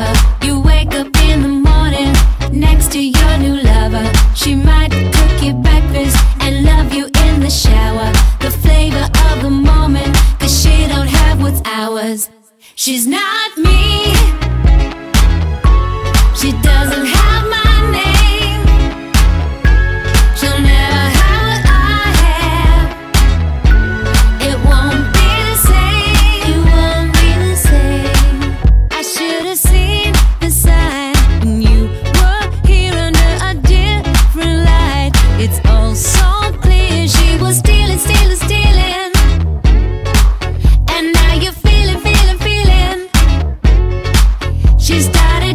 discover you wake up in the morning next to your new lover. She might cook you breakfast and love you in the shower. The flavor of the moment, 'cause she don't have what's ours. She's not me. She doesn't have my name. She'll never have what I have. It won't be the same. It won't be the same. I should have seen the sign when you were here under a different light. It's all so clear. She was stealing, stealing, stealing. And now you're feeling, feeling, feeling. She started